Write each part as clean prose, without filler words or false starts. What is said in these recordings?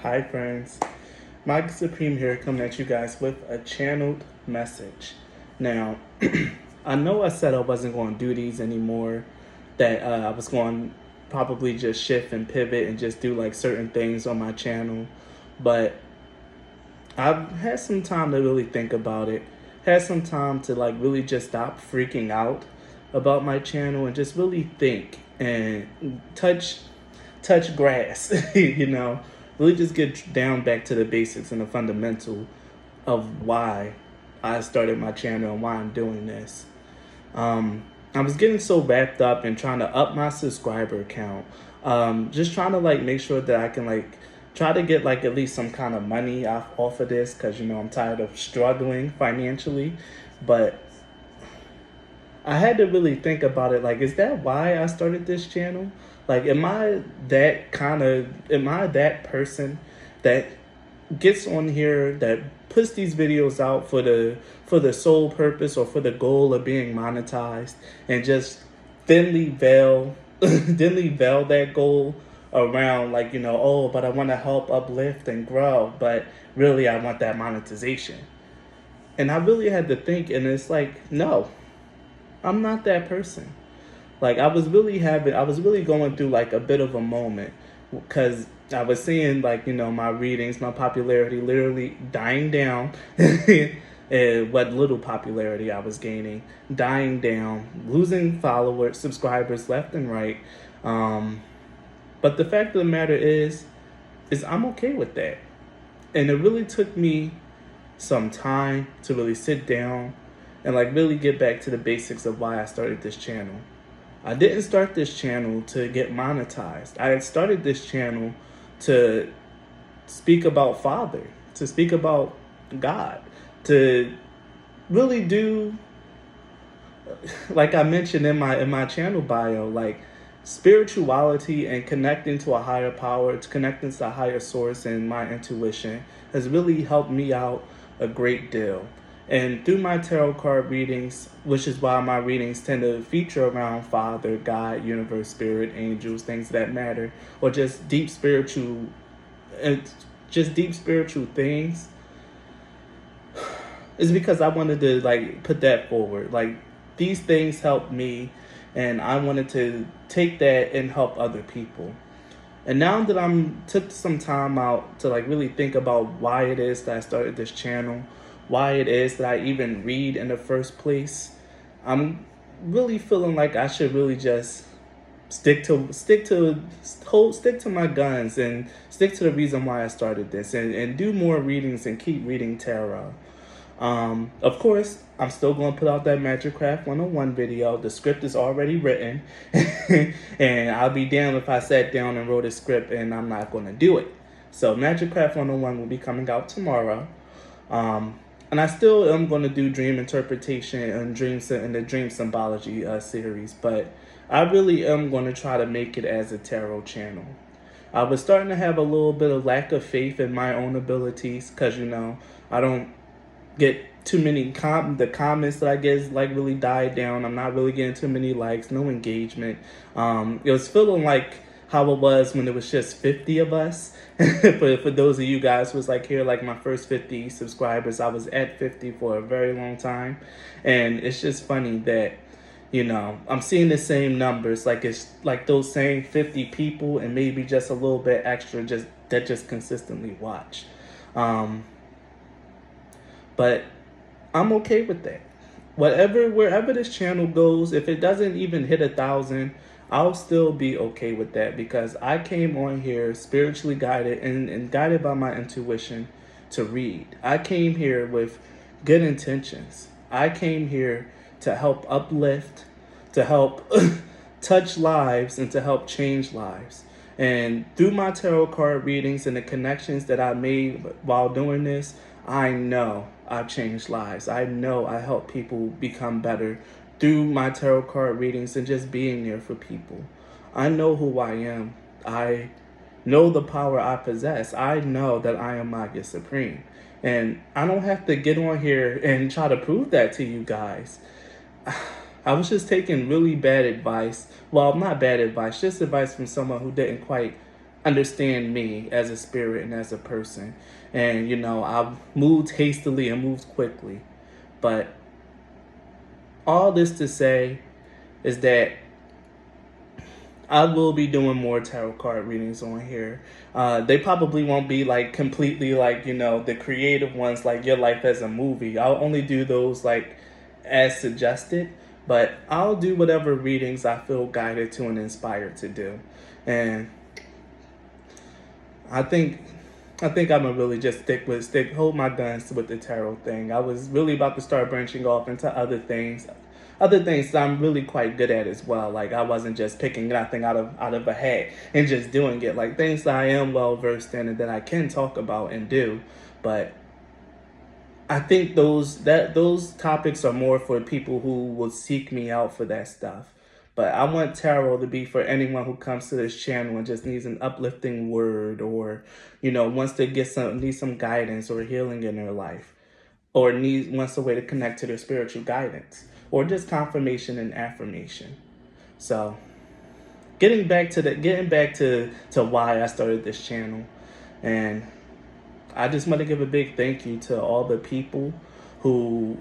Hi friends, Mike Supreme here coming at you guys with a channeled message. Now, I know I said I wasn't going to do these anymore, that I was going to probably just shift and pivot and just do like certain things on my channel, but I've had some time to really think about it, had some time to like really just stop freaking out about my channel and just really think and touch grass, really just get down back to the basics and the fundamental of why I started my channel and why I'm doing this. I was getting so wrapped up in trying to up my subscriber count, just trying to like make sure that I can like try to get like at least some kind of money off of this because I'm tired of struggling financially, but I had to really think about it. Like, is that why I started this channel? Like, am I that person that gets on here that puts these videos out for the sole purpose or for the goal of being monetized and just thinly veil thinly veil that goal around like, oh, but I want to help uplift and grow, but really I want that monetization. And I really had to think, and it's like, no, I'm not that person. Like I was really going through like a bit of a moment because I was seeing like, my readings, my popularity literally dying down. And what little popularity I was gaining, dying down, losing followers, subscribers left and right. But the fact of the matter is I'm okay with that. And it really took me some time to really sit down and like really get back to the basics of why I started this channel. I didn't start this channel to get monetized. I had started this channel to speak about Father, to speak about God, to really do, like I mentioned in my channel bio, like spirituality and connecting to a higher power, to connecting to a higher source and my intuition has really helped me out a great deal. And through my tarot card readings, which is why my readings tend to feature around Father, God, universe, spirit, angels, things of that matter, or just deep spiritual things, is because I wanted to like put that forward. Like these things helped me and I wanted to take that and help other people. And now that I'm took some time out to like really think about why it is that I started this channel, why it is that I even read in the first place, I'm really feeling like I should really just stick to my guns and stick to the reason why I started this and do more readings and keep reading tarot. Of course, I'm still going to put out that Magicraft 101 video. The script is already written. And I'll be damned if I sat down and wrote a script and I'm not going to do it. So Magicraft 101 will be coming out tomorrow. And I still am going to do dream interpretation and the dream symbology series. But I really am going to try to make it as a tarot channel. I was starting to have a little bit of lack of faith in my own abilities because, I don't get too many the comments that I get is like really died down. I'm not really getting too many likes, no engagement. It was feeling like how it was when there was just 50 of us. for those of you guys who was like here, like my first 50 subscribers, I was at 50 for a very long time. And it's just funny that, I'm seeing the same numbers, like it's like those same 50 people and maybe just a little bit extra that just consistently watch. But I'm okay with that. Wherever this channel goes, if it doesn't even hit 1,000, I'll still be okay with that because I came on here spiritually guided and guided by my intuition to read. I came here with good intentions. I came here to help uplift, to help touch lives, and to help change lives. And through my tarot card readings and the connections that I made while doing this, I know I've changed lives. I know I help people become better through my tarot card readings and just being there for people. I know who I am. I know the power I possess. I know that I am Magia Supreme. And I don't have to get on here and try to prove that to you guys. I was just taking really bad advice. Well, not bad advice, just advice from someone who didn't quite understand me as a spirit and as a person. And, I've moved hastily and moved quickly. But all this to say is that I will be doing more tarot card readings on here. They probably won't be like completely like, the creative ones like Your Life as a Movie. I'll only do those like as suggested, but I'll do whatever readings I feel guided to and inspired to do. And I think I'm gonna really just hold my guns with the tarot thing. I was really about to start branching off into other things that I'm really quite good at as well. Like I wasn't just picking nothing out of a hat and just doing it. Like things that I am well versed in and that I can talk about and do. But I think those topics are more for people who will seek me out for that stuff. But I want tarot to be for anyone who comes to this channel and just needs an uplifting word, or wants to needs some guidance or healing in their life, or wants a way to connect to their spiritual guidance, or just confirmation and affirmation. So, getting back to why I started this channel, and I just want to give a big thank you to all the people who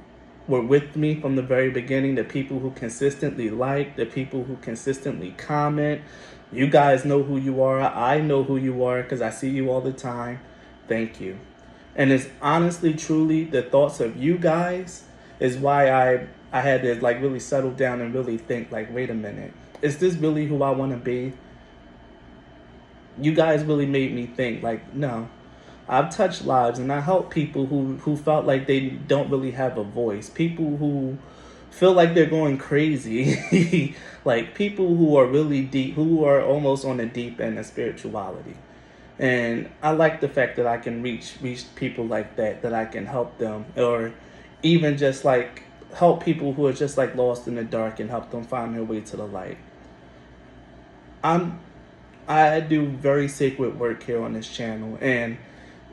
were with me from the very beginning, the people who consistently like, the people who consistently comment. You guys know who you are. I know who you are because I see you all the time. Thank you. And it's honestly, truly, the thoughts of you guys is why I had to like really settle down and really think like, wait a minute, is this really who I want to be? You guys really made me think like, no. I've touched lives and I help people who felt like they don't really have a voice. People who feel like they're going crazy. Like people who are really deep, who are almost on the deep end of spirituality. And I like the fact that I can reach people like that I can help them, or even just like help people who are just like lost in the dark and help them find their way to the light. I do very sacred work here on this channel, and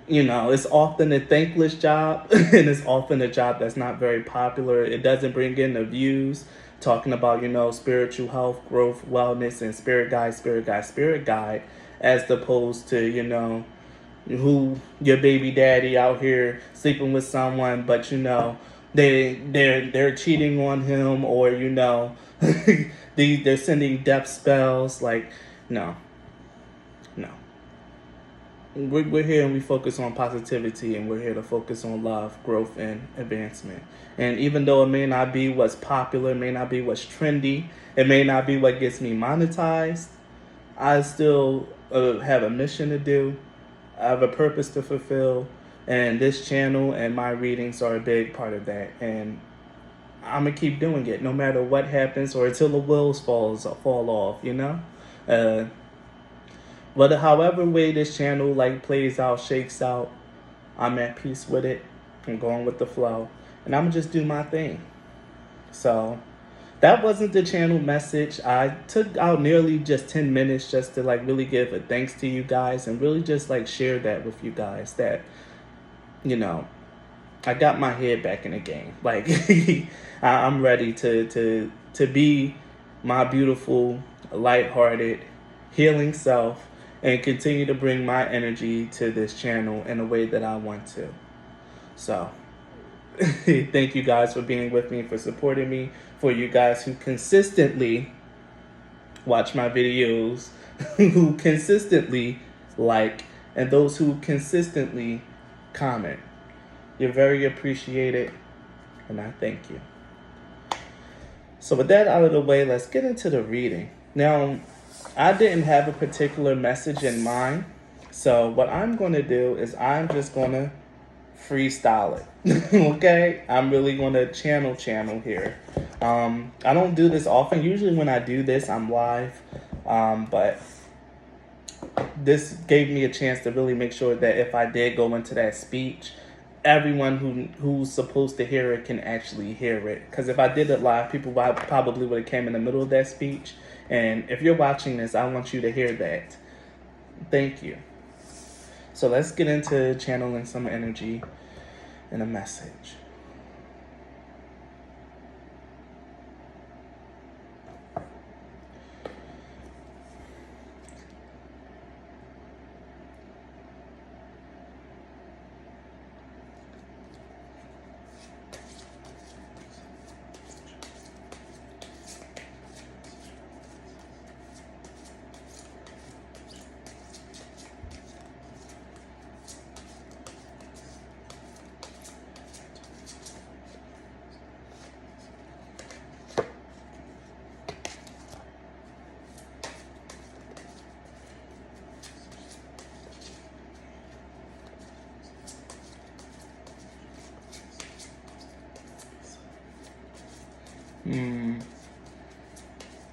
it's often a thankless job and it's often a job that's not very popular. It doesn't bring in the views talking about, spiritual health, growth, wellness, and spirit guide, as opposed to, who your baby daddy out here sleeping with someone, but they're cheating on him, or they're sending death spells. Like, no. We're here and we focus on positivity, and we're here to focus on love, growth, and advancement. And even though it may not be what's popular, it may not be what's trendy, it may not be what gets me monetized, I still have a mission to do. I have a purpose to fulfill, and this channel and my readings are a big part of that. And I'm gonna keep doing it no matter what happens, or until the wheels fall off. But however way this channel like plays out, shakes out, I'm at peace with it. I'm going with the flow, and I'm gonna just do my thing. So that wasn't the channel message. I took out nearly just 10 minutes just to like really give a thanks to you guys and really just like share that with you guys, that I got my head back in the game. Like I'm ready to be my beautiful, lighthearted, healing self, and continue to bring my energy to this channel in a way that I want to. So thank you guys for being with me, for supporting me, for you guys who consistently watch my videos, who consistently like, and those who consistently comment. You're very appreciated, and I thank you. So with that out of the way, let's get into the reading. Now, I didn't have a particular message in mind, so what I'm going to do is I'm just going to freestyle it. Okay? I'm really going to channel here. I don't do this often. Usually when I do this, I'm live, but this gave me a chance to really make sure that if I did go into that speech, everyone who's supposed to hear it can actually hear it. Because if I did it live, people probably would have came in the middle of that speech. And if you're watching this, I want you to hear that. Thank you. So let's get into channeling some energy and a message.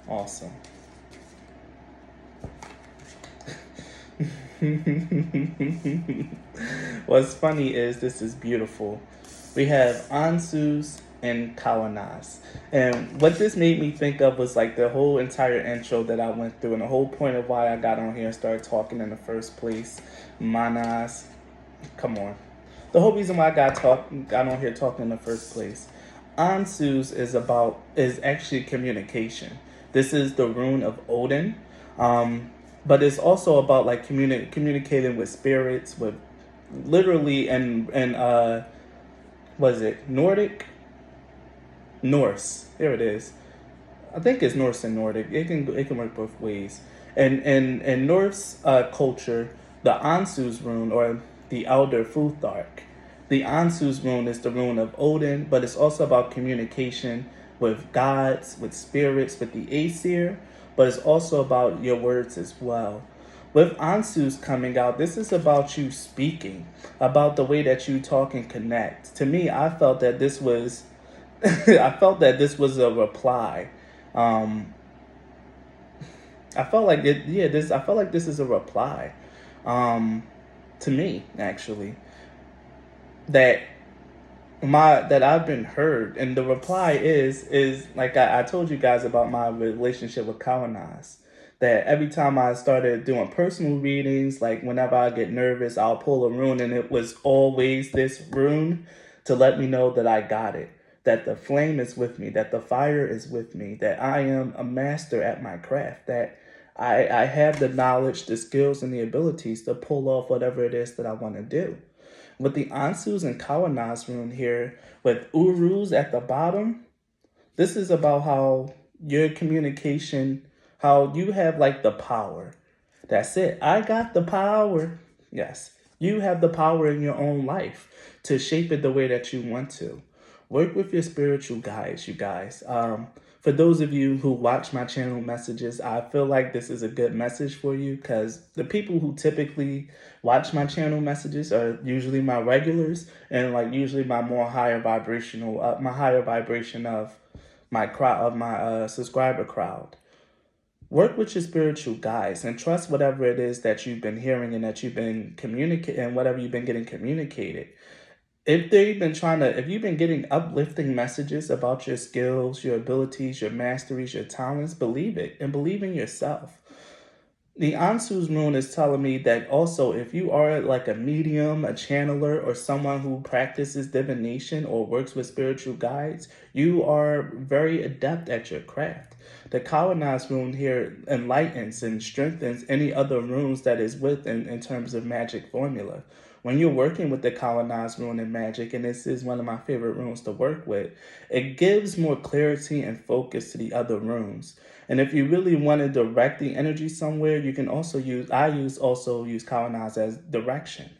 Awesome. What's funny is this is beautiful. We have Ansus and Kawanas. And what this made me think of was like the whole entire intro that I went through and the whole point of why I got on here and started talking in the first place. Manas. Come on. The whole reason why got on here talking in the first place. Ansus is actually communication. This is the rune of Odin. But it's also about like communicating with spirits, with literally and was it Norse? Here it is. I think it's Norse and Nordic. It can work both ways. And Norse culture, the Ansus rune or the Elder Futhark. The Ansus rune is the rune of Odin, but it's also about communication with gods, with spirits, with the Aesir, but it's also about your words as well. With Ansus coming out, this is about you speaking, about the way that you talk and connect. To me, I felt that this was I felt that this was a reply. Um, I felt like it. Yeah, this. I felt like this is a reply, um, to me actually that that I've been heard, and the reply is like I told you guys about my relationship with Kawanas. That every time I started doing personal readings, like whenever I get nervous, I'll pull a rune, and it was always this rune to let me know that I got it, that the flame is with me, that the fire is with me, that I am a master at my craft, that I have the knowledge, the skills, and the abilities to pull off whatever it is that I want to do. With the Ansus and Kawanas rune here, with Urus at the bottom, this is about how your communication, how you have like the power. That's it. I got the power. Yes. You have the power in your own life to shape it the way that you want to. Work with your spiritual guides, you guys. For those of you who watch my channel messages, I feel like this is a good message for you because the people who typically watch my channel messages are usually my regulars and like usually my more higher vibrational, my higher vibration of my crowd, of my subscriber crowd. Work with your spiritual guides and trust whatever it is that you've been hearing and that you've been communicating and whatever you've been getting communicated. If you've been getting uplifting messages about your skills, your abilities, your masteries, your talents, believe it and believe in yourself. The Ansu's rune is telling me that also if you are like a medium, a channeler, or someone who practices divination or works with spiritual guides, you are very adept at your craft. The Kawanas rune here enlightens and strengthens any other runes that is with in terms of magic formula. When you're working with the Kawanas rune in magic, and this is one of my favorite runes to work with, it gives more clarity and focus to the other runes. And if you really want to direct the energy somewhere, you can also use Kawanas as direction.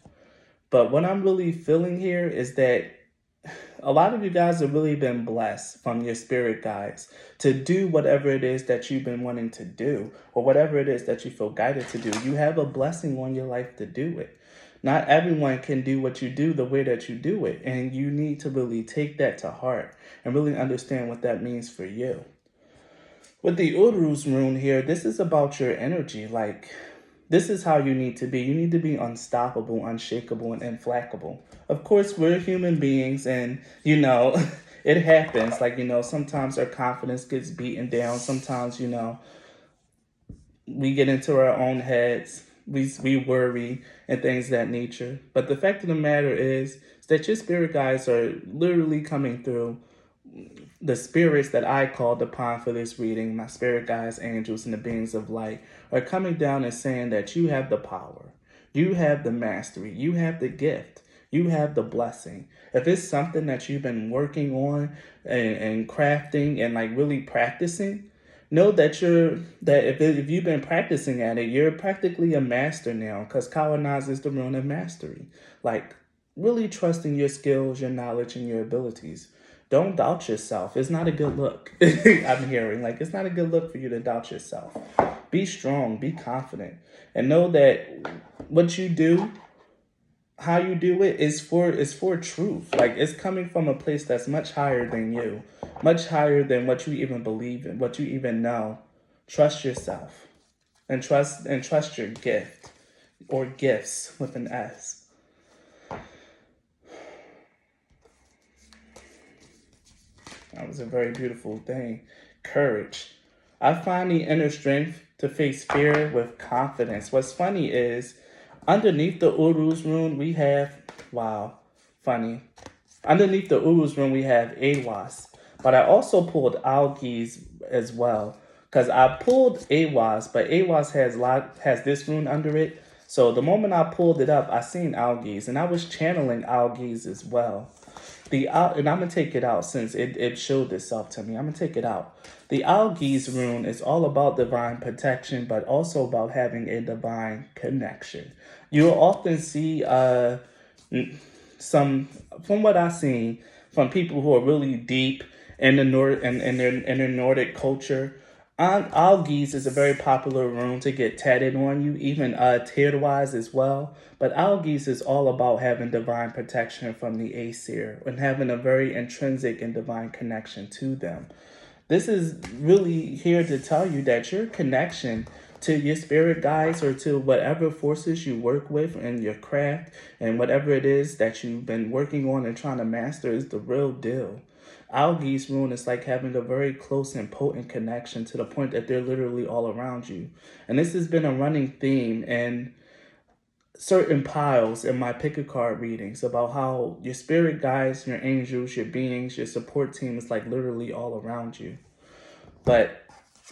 But what I'm really feeling here is that a lot of you guys have really been blessed from your spirit guides to do whatever it is that you've been wanting to do or whatever it is that you feel guided to do. You have a blessing on your life to do it. Not everyone can do what you do the way that you do it. And you need to really take that to heart and really understand what that means for you. With the Uruz rune here, this is about your energy. Like, this is how you need to be. You need to be unstoppable, unshakable, and implacable. Of course, we're human beings, and, it happens. Like, sometimes our confidence gets beaten down. Sometimes, we get into our own heads. We worry and things of that nature. But the fact of the matter is that your spirit guides are literally coming through. The spirits that I called upon for this reading, my spirit guides, angels, and the beings of light, are coming down and saying that you have the power, you have the mastery, you have the gift, you have the blessing. If it's something that you've been working on and crafting and like really practicing, know that if you've been practicing at it, you're practically a master now, because Kawanaz is the rune of mastery. Like, really trusting your skills, your knowledge, and your abilities. Don't doubt yourself. It's not a good look. I'm hearing like it's not a good look for you to doubt yourself. Be strong, be confident, and know that what you do, how you do it is for truth. Like, it's coming from a place that's much higher than you, much higher than what you even believe in, what you even know. Trust yourself, and trust your gift, or gifts with an S. That was a very beautiful thing. Courage. I find the inner strength to face fear with confidence. What's funny is, underneath the Uru's rune, we have, wow, funny. Underneath the Uru's rune, we have Awas. But I also pulled Algi's as well. Because I pulled Awas, but Awas has this rune under it. So the moment I pulled it up, I seen Algi's, and I was channeling Algi's as well. And I'm gonna take it out since it showed itself to me. I'm gonna take it out. The Algi's rune is all about divine protection, but also about having a divine connection. You'll often see some, from what I've seen, from people who are really deep in the their Nordic culture. Algi's is a very popular rune to get tatted on you, even tiered-wise as well. But Algi's is all about having divine protection from the Aesir and having a very intrinsic and divine connection to them. This is really here to tell you that your connection to your spirit guides, or to whatever forces you work with in your craft, and whatever it is that you've been working on and trying to master, is the real deal. Algi's rune is like having a very close and potent connection, to the point that they're literally all around you. And this has been a running theme in certain piles in my pick a card readings, about how your spirit guides, your angels, your beings, your support team is like literally all around you. But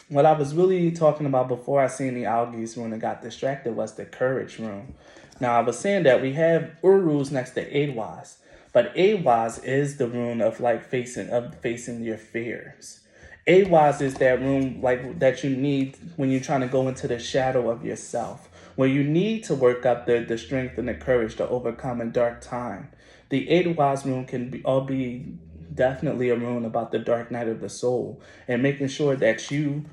what I was really talking about before I seen the Algi's rune and got distracted was the courage rune. Now, I was saying that we have Uruz next to Awas, but Awas is the rune of like facing your fears. Awas is that rune like that you need when you're trying to go into the shadow of yourself, where you need to work up the strength and the courage to overcome a dark time. The Awas rune can be definitely a rune about the dark night of the soul, and making sure that you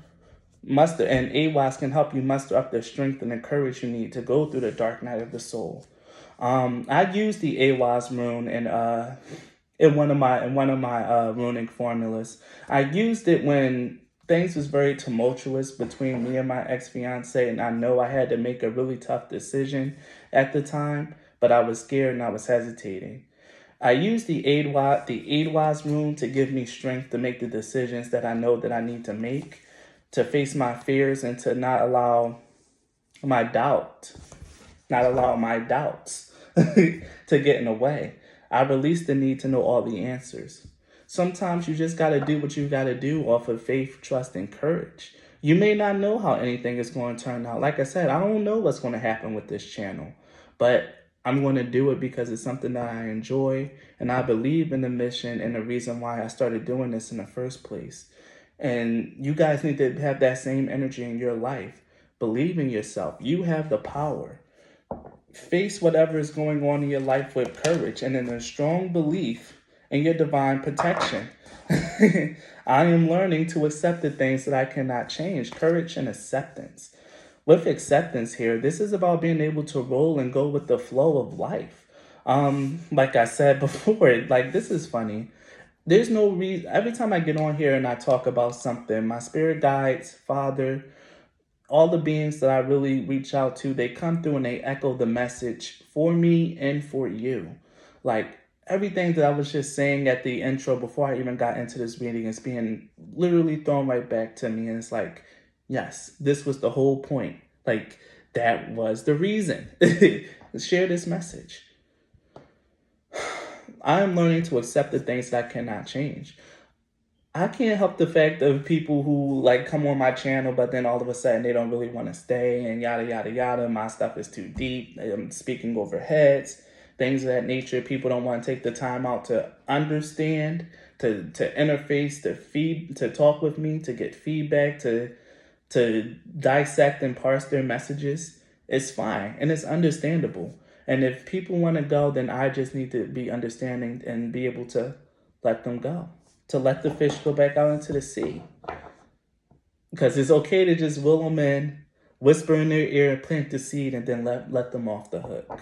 muster, and Awas can help you muster up the strength and the courage you need to go through the dark night of the soul. I used the Awas rune in one of my runic formulas. I used it when things was very tumultuous between me and my ex-fiance, and I know I had to make a really tough decision at the time, but I was scared and I was hesitating. I used the Awas rune to give me strength to make the decisions that I know that I need to make, to face my fears, and to not allow my doubts to get in the way. I released the need to know all the answers. Sometimes you just got to do what you got to do off of faith, trust, and courage. You may not know how anything is going to turn out. Like I said, I don't know what's going to happen with this channel, but I'm going to do it because it's something that I enjoy, and I believe in the mission and the reason why I started doing this in the first place. And you guys need to have that same energy in your life. Believe in yourself. You have the power. Face whatever is going on in your life with courage and in a strong belief in your divine protection. I am learning to accept the things that I cannot change. Courage and acceptance. With acceptance here, this is about being able to roll and go with the flow of life. Like I said before, like, this is funny. There's no reason. Every time I get on here and I talk about something, my spirit guides, Father, all the beings that I really reach out to, they come through and they echo the message for me and for you. Like, everything that I was just saying at the intro before I even got into this reading is being literally thrown right back to me. And it's like, yes, this was the whole point. Like, that was the reason. Share this message. I am learning to accept the things that I cannot change. I can't help the fact of people who like come on my channel, but then all of a sudden they don't really want to stay and yada, yada, yada. My stuff is too deep. I'm speaking over heads, things of that nature. People don't want to take the time out to understand, to interface, to talk with me, to get feedback, to dissect and parse their messages. It's fine and it's understandable. And if people want to go, then I just need to be understanding and be able to let them go, to let the fish go back out into the sea. Because it's okay to just will them in, whisper in their ear, plant the seed, and then let them off the hook.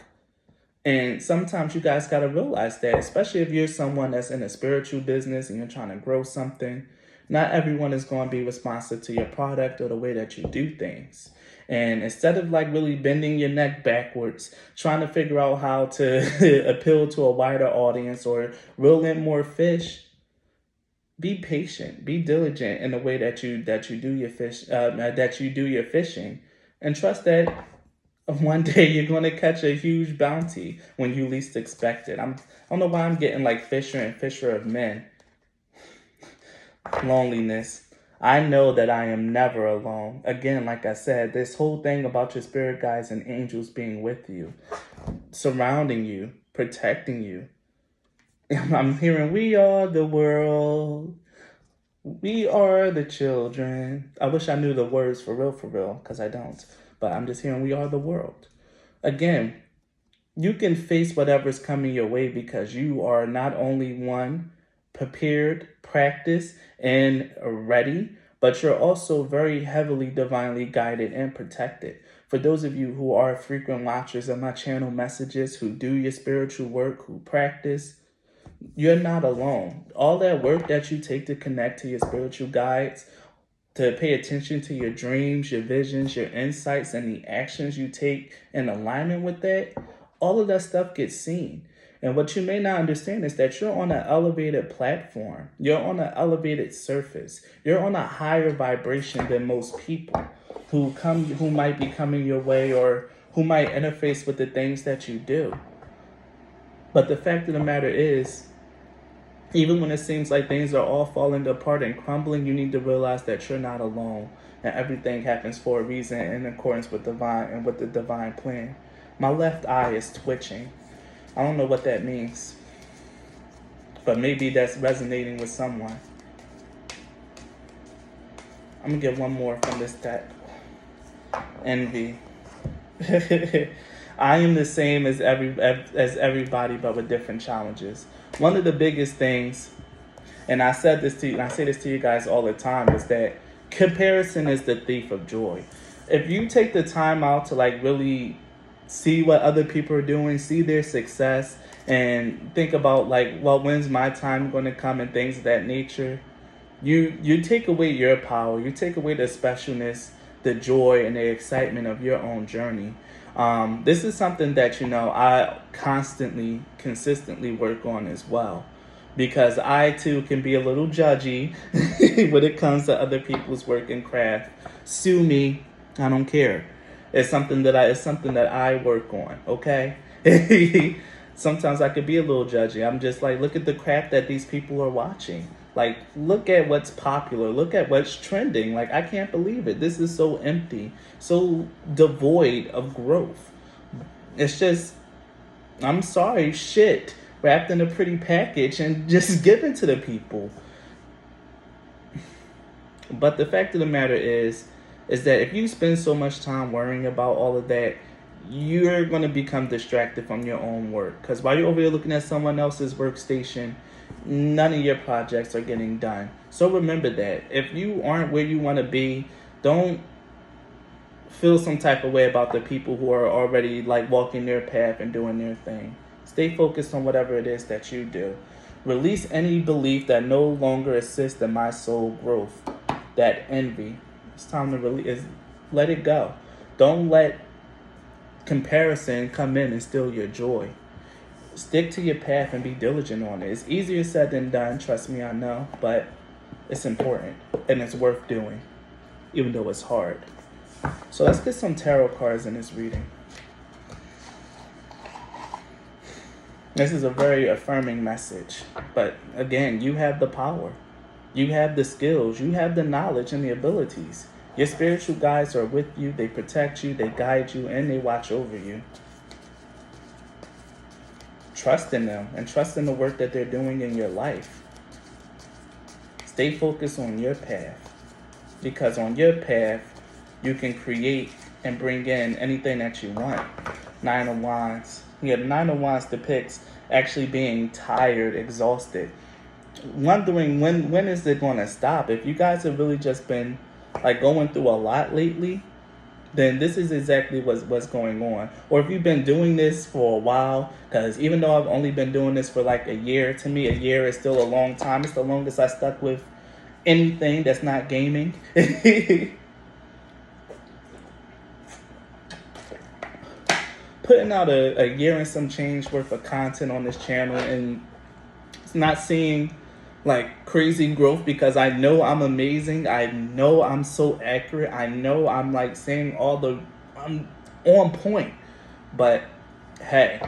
And sometimes you guys got to realize that, especially if you're someone that's in a spiritual business and you're trying to grow something, not everyone is going to be responsive to your product or the way that you do things. And instead of like really bending your neck backwards, trying to figure out how to appeal to a wider audience or reel in more fish, be patient, be diligent in the way that you do your fishing, and trust that one day you're going to catch a huge bounty when you least expect it. I don't know why I'm getting like Fisher and Fisher of Men. Loneliness. I know that I am never alone. Again, like I said, this whole thing about your spirit guides and angels being with you, surrounding you, protecting you. I'm hearing, we are the world. We are the children. I wish I knew the words for real, because I don't. But I'm just hearing, we are the world. Again, you can face whatever's coming your way because you are not only one, prepared, practiced, and ready, but you're also very heavily divinely guided and protected. For those of you who are frequent watchers of my channel messages, who do your spiritual work, who practice, you're not alone. All that work that you take to connect to your spiritual guides, to pay attention to your dreams, your visions, your insights, and the actions you take in alignment with that, all of that stuff gets seen. And what you may not understand is that you're on an elevated platform. You're on an elevated surface. You're on a higher vibration than most people who might be coming your way or who might interface with the things that you do. But the fact of the matter is, even when it seems like things are all falling apart and crumbling, you need to realize that you're not alone, and everything happens for a reason in accordance with divine and with the divine plan. My left eye is twitching. I don't know what that means, but maybe that's resonating with someone. I'm gonna get one more from this deck. Envy. I am the same as everybody, but with different challenges. One of the biggest things, and I say this to you guys all the time, is that comparison is the thief of joy. If you take the time out to like really see what other people are doing, see their success, and think about like, well, when's my time going to come and things of that nature, you take away your power, you take away the specialness, the joy, and the excitement of your own journey. This is something that, I consistently work on as well, because I too can be a little judgy when it comes to other people's work and craft. Sue me, I don't care. It's something that I work on. Okay. Sometimes I could be a little judgy. I'm just like, look at the crap that these people are watching. Like, look at what's popular. Look at what's trending. Like, I can't believe it. This is so empty, so devoid of growth. It's just, I'm sorry, shit wrapped in a pretty package and just given to the people. But the fact of the matter is that if you spend so much time worrying about all of that, you're going to become distracted from your own work. Because while you're over here looking at someone else's workstation, none of your projects are getting done. So remember that. If you aren't where you want to be, don't feel some type of way about the people who are already like walking their path and doing their thing. Stay focused on whatever it is that you do. Release any belief that no longer assists in my soul growth. That envy. It's time to release. Let it go. Don't let comparison come in and steal your joy. Stick to your path and be diligent on it. It's easier said than done, trust me, I know, but it's important and it's worth doing, even though it's hard. So let's get some tarot cards in this reading. This is a very affirming message, but again, you have the power. You have the skills, you have the knowledge and the abilities. Your spiritual guides are with you, they protect you, they guide you, and they watch over you. Trust in them and trust in the work that they're doing in your life. Stay focused on your path, because on your path, you can create and bring in anything that you want. Nine of Wands. Yeah, the Nine of Wands depicts actually being tired, exhausted, wondering when is it going to stop. If you guys have really just been like going through a lot lately, then this is exactly what's going on. Or if you've been doing this for a while, because even though I've only been doing this for like a year, to me a year is still a long time. It's the longest I stuck with anything that's not gaming. Putting out a year and some change worth of content on this channel, and it's not seeing like crazy growth, because I know I'm amazing. I know I'm so accurate. I know I'm like saying I'm on point. But hey,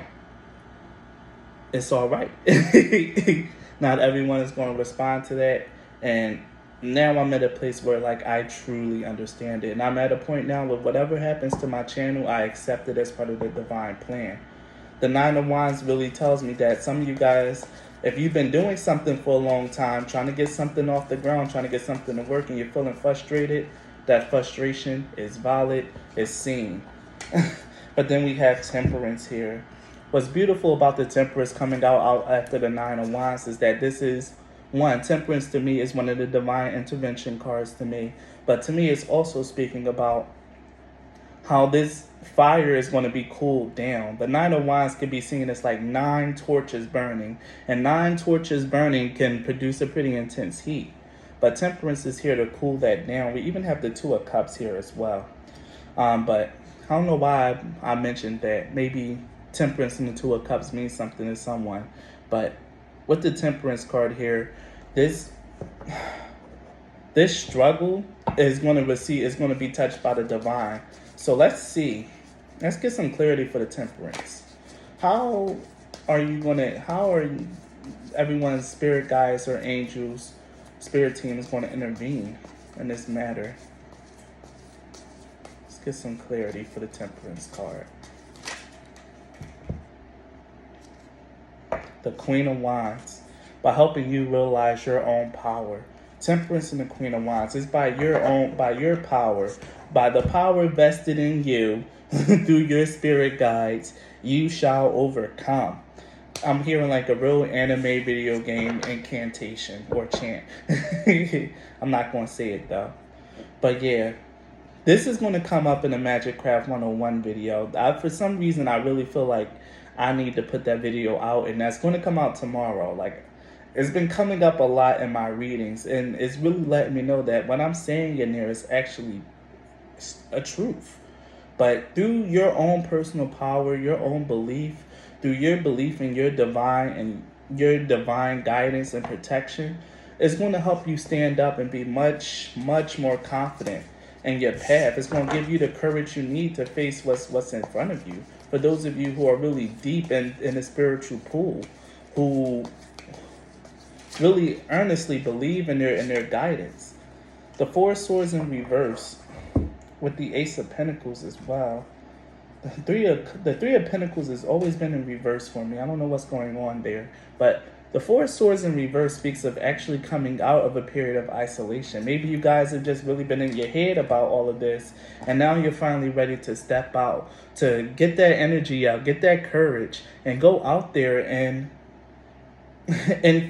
it's all right. Not everyone is going to respond to that. And now I'm at a place where like I truly understand it. And I'm at a point now where whatever happens to my channel, I accept it as part of the divine plan. The Nine of Wands really tells me that some of you guys, if you've been doing something for a long time, trying to get something off the ground, trying to get something to work, and you're feeling frustrated, that frustration is valid, is seen. But then we have Temperance here. What's beautiful about the Temperance coming out after the Nine of Wands is that this is one, Temperance to me is one of the divine intervention cards to me. But to me, it's also speaking about how this fire is going to be cooled down. The Nine of Wands can be seen as like 9 torches burning, and 9 torches burning can produce a pretty intense heat. But Temperance is here to cool that down. We even have the Two of Cups here as well. But I don't know why I mentioned that. Maybe Temperance and the Two of Cups means something to someone. But with the Temperance card here, this struggle is going to be touched by the divine. So let's see. Let's get some clarity for the Temperance. How are everyone's spirit guides or angels, spirit team is going to intervene in this matter? Let's get some clarity for the Temperance card. The Queen of Wands. By helping you realize your own power. Temperance and the Queen of Wands is by your power, by the power vested in you through your spirit guides, you shall overcome. I'm hearing like a real anime video game incantation or chant. I'm not going to say it though. But yeah, this is going to come up in a Magic Craft 101 video. For some reason, I really feel like I need to put that video out, and that's going to come out tomorrow. Like, it's been coming up a lot in my readings, and it's really letting me know that what I'm saying in there is actually a truth. But through your own personal power, your own belief, through your belief in your divine guidance and protection, it's going to help you stand up and be much, much more confident in your path. It's going to give you the courage you need to face what's in front of you. For those of you who are really deep in the spiritual pool, who really earnestly believe in their guidance. The Four of Swords in reverse with the Ace of Pentacles as well. The Three of Pentacles has always been in reverse for me. I don't know what's going on there. But the Four of Swords in reverse speaks of actually coming out of a period of isolation. Maybe you guys have just really been in your head about all of this, and now you're finally ready to step out, to get that energy out, get that courage, and go out there and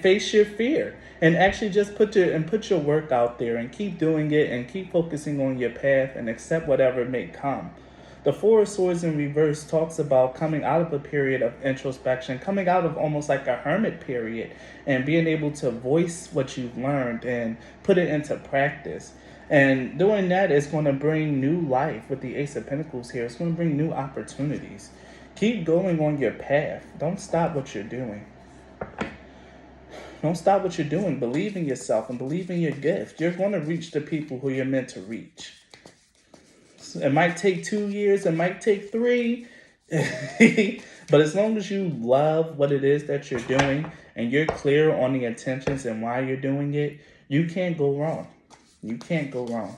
face your fear, and actually just put your work out there and keep doing it and keep focusing on your path and accept whatever may come. The Four of Swords in reverse talks about coming out of a period of introspection, coming out of almost like a hermit period, and being able to voice what you've learned and put it into practice. And doing that is going to bring new life. With the Ace of Pentacles here, it's going to bring new opportunities. Keep going on your path. Don't stop what you're doing. Don't stop what you're doing. Believe in yourself and believe in your gift. You're going to reach the people who you're meant to reach. It might take 2 years. It might take 3. But as long as you love what it is that you're doing and you're clear on the intentions and why you're doing it, you can't go wrong. You can't go wrong.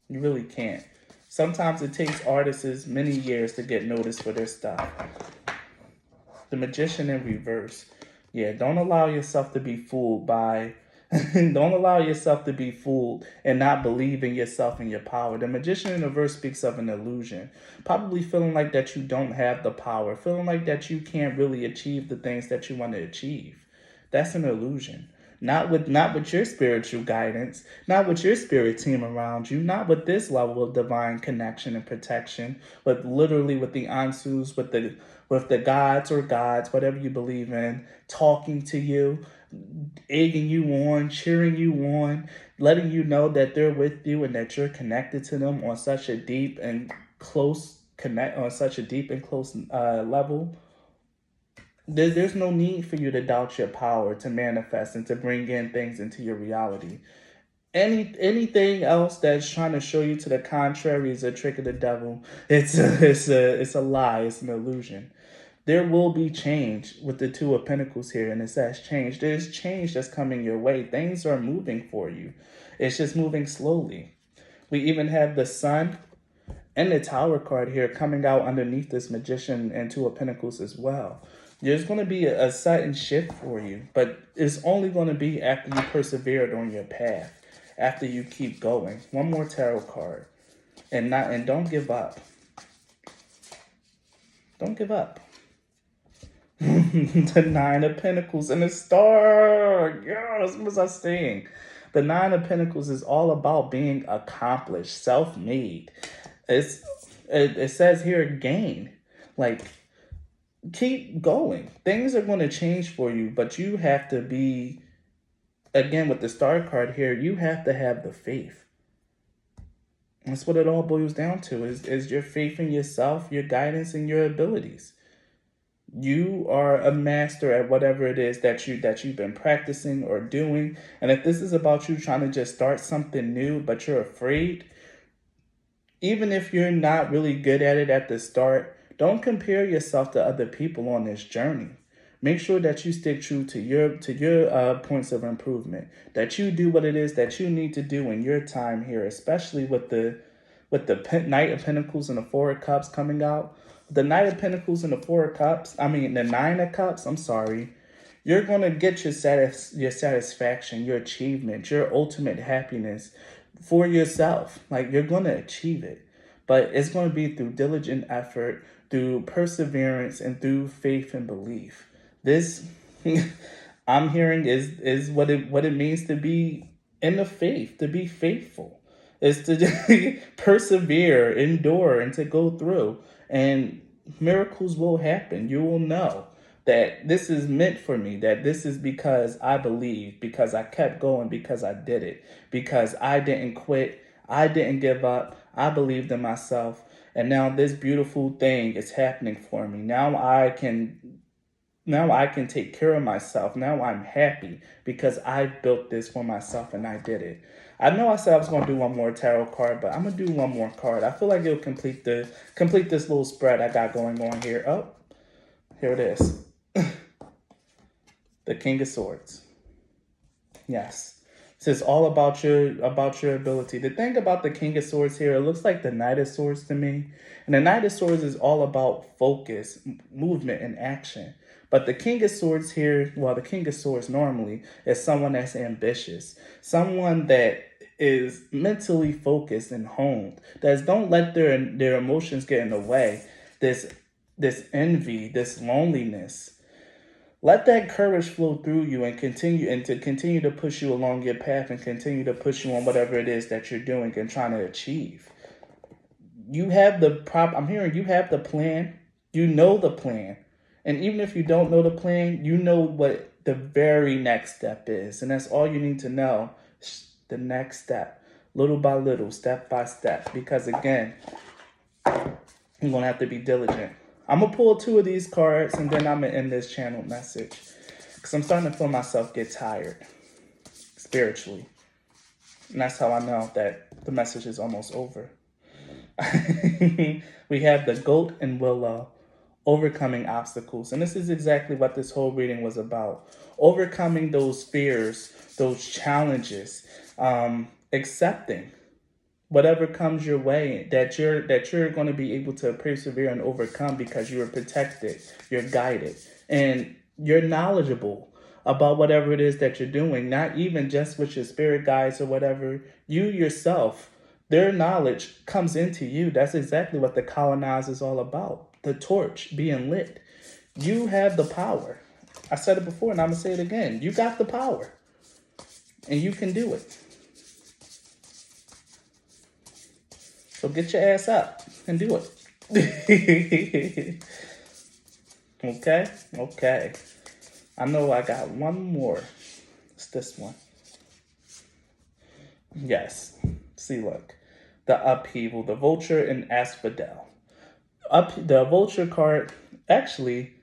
You really can't. Sometimes it takes artists many years to get noticed for their stuff. The Magician in reverse. Yeah, don't allow yourself to be fooled by... don't allow yourself to be fooled and not believe in yourself and your power. The Magician in reverse speaks of an illusion. Probably feeling like that you don't have the power. Feeling like that you can't really achieve the things that you want to achieve. That's an illusion. Not with your spiritual guidance, not with your spirit team around you, not with this level of divine connection and protection, but literally with the Ansus, with the gods, whatever you believe in, talking to you, egging you on, cheering you on, letting you know that they're with you and that you're connected to them on such a deep and close level. There's no need for you to doubt your power to manifest and to bring in things into your reality. Anything else that's trying to show you to the contrary is a trick of the devil. It's a lie. It's an illusion. There will be change with the Two of Pentacles here, and it says change. There's change that's coming your way. Things are moving for you. It's just moving slowly. We even have the Sun and the Tower card here coming out underneath this Magician and Two of Pentacles as well. There's going to be a sudden shift for you, but it's only going to be after you persevered on your path, after you keep going. One more tarot card, and don't give up. Don't give up. The Nine of Pentacles and the Star. Yes, what was I saying? The Nine of Pentacles is all about being accomplished, self-made. It says here gain, like, keep going. Things are going to change for you, but you have to be, again, with the Star card here, you have to have the faith. That's what it all boils down to, is your faith in yourself, your guidance, and your abilities. You are a master at whatever it is that you've been practicing or doing. And if this is about you trying to just start something new, but you're afraid, even if you're not really good at it at the start, don't compare yourself to other people on this journey. Make sure that you stick true to your points of improvement, that you do what it is that you need to do in your time here, especially with the Knight of Pentacles and the Four of Cups coming out. The Knight of Pentacles and the the Nine of Cups, I'm sorry. You're going to get your satisfaction, your achievement, your ultimate happiness for yourself. Like, you're going to achieve it. But it's going to be through diligent effort, through perseverance, and through faith and belief. This, I'm hearing, is what it means to be in the faith, to be faithful. Is to persevere, endure, and to go through. And miracles will happen. You will know that this is meant for me, that this is because I believe, because I kept going, because I did it, because I didn't quit, I didn't give up, I believed in myself, and now this beautiful thing is happening for me. Now I can take care of myself. Now I'm happy because I built this for myself and I did it. I know I said I was going to do one more tarot card, but I'm going to do one more card. I feel like it'll complete this little spread I got going on here. Oh, here it is. The King of Swords. Yes. This is all about your ability. The thing about the King of Swords here, it looks like the Knight of Swords to me. And the Knight of Swords is all about focus, movement, and action. But the King of Swords here, the King of Swords normally is someone that's ambitious. Someone that is mentally focused and honed. That don't let their emotions get in the way. This envy, this loneliness. Let that courage flow through you and continue to push you along your path and continue to push you on whatever it is that you're doing and trying to achieve. I'm hearing you have the plan. You know the plan. And even if you don't know the plan, you know what the very next step is. And that's all you need to know. The next step. Little by little, step by step. Because again, you're going to have to be diligent. I'm going to pull 2 of these cards and then I'm going to end this channel message. Because I'm starting to feel myself get tired. Spiritually. And that's how I know that the message is almost over. We have the Goat and Willow. Overcoming obstacles. And this is exactly what this whole reading was about. Overcoming those fears, those challenges, accepting whatever comes your way that you're going to be able to persevere and overcome because you are protected, you're guided, and you're knowledgeable about whatever it is that you're doing, not even just with your spirit guides or whatever. You yourself, their knowledge comes into you. That's exactly what the colonize is all about. The torch being lit. You have the power. I said it before and I'm going to say it again. You got the power. And you can do it. So get your ass up and do it. Okay? Okay. I know I got one more. It's this one. Yes. See, look. The upheaval, the vulture and asphodel. The vulture card, actually,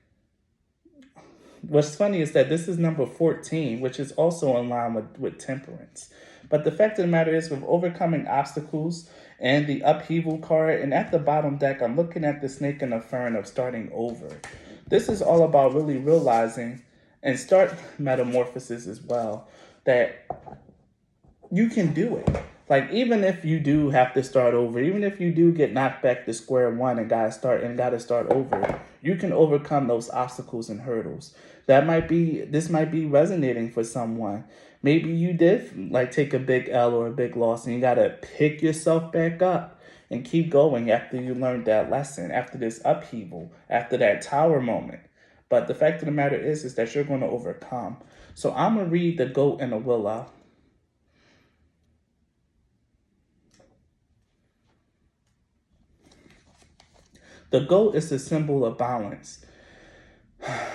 what's funny is that this is number 14, which is also in line with temperance. But the fact of the matter is, with overcoming obstacles and the upheaval card, and at the bottom deck, I'm looking at the snake and the fern of starting over. This is all about really realizing and start metamorphosis as well, that you can do it. Like, even if you do have to start over, even if you do get knocked back to square one and gotta start over, you can overcome those obstacles and hurdles. This might be resonating for someone. Maybe you did like take a big L or a big loss and you gotta pick yourself back up and keep going after you learned that lesson, after this upheaval, after that tower moment. But the fact of the matter is that you're going to overcome. So I'm going to read the goat and the willow. The goat is the symbol of balance.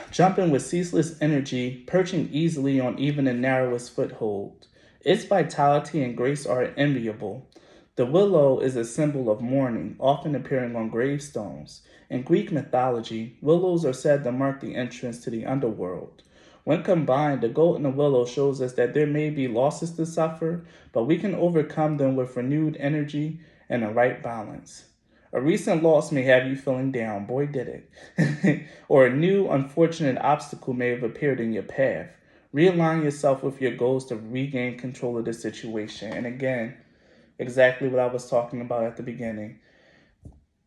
Jumping with ceaseless energy, perching easily on even the narrowest foothold. Its vitality and grace are enviable. The willow is a symbol of mourning, often appearing on gravestones. In Greek mythology, willows are said to mark the entrance to the underworld. When combined, the goat and the willow shows us that there may be losses to suffer, but we can overcome them with renewed energy and a right balance. A recent loss may have you feeling down, boy did it. Or a new unfortunate obstacle may have appeared in your path. Realign yourself with your goals to regain control of the situation. And again, exactly what I was talking about at the beginning.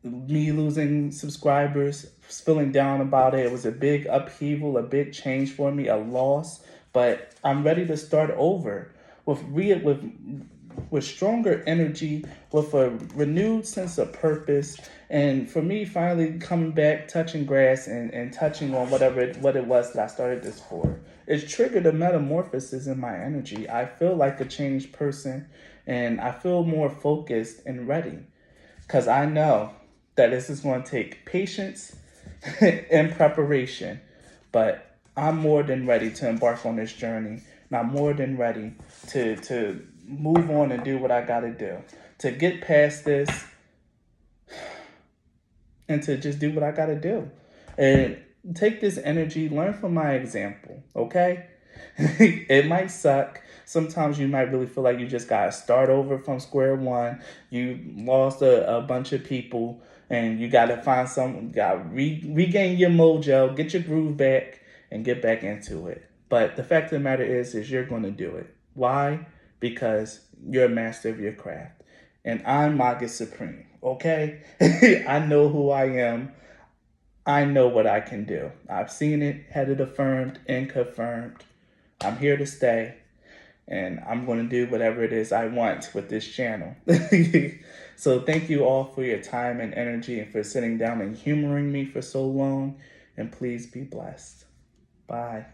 Me losing subscribers, feeling down about it. It was a big upheaval, a big change for me, a loss. But I'm ready to start over with stronger energy, with a renewed sense of purpose. And for me, finally coming back, touching grass and touching on what it was that I started this for. It's triggered a metamorphosis in my energy. I feel like a changed person and I feel more focused and ready. Because I know that this is going to take patience and preparation. But I'm more than ready to embark on this journey. And I'm more than ready to move on and do what I got to do. To get past this and to just do what I got to do. And take this energy, learn from my example, okay? It might suck. Sometimes you might really feel like you just got to start over from square one. You lost a bunch of people and you got to find someone, regain your mojo, get your groove back and get back into it. But the fact of the matter is you're going to do it. Why? Because you're a master of your craft. And I'm Magus Supreme, okay? I know who I am. I know what I can do. I've seen it, had it affirmed and confirmed. I'm here to stay. And I'm going to do whatever it is I want with this channel. So thank you all for your time and energy and for sitting down and humoring me for so long. And please be blessed. Bye.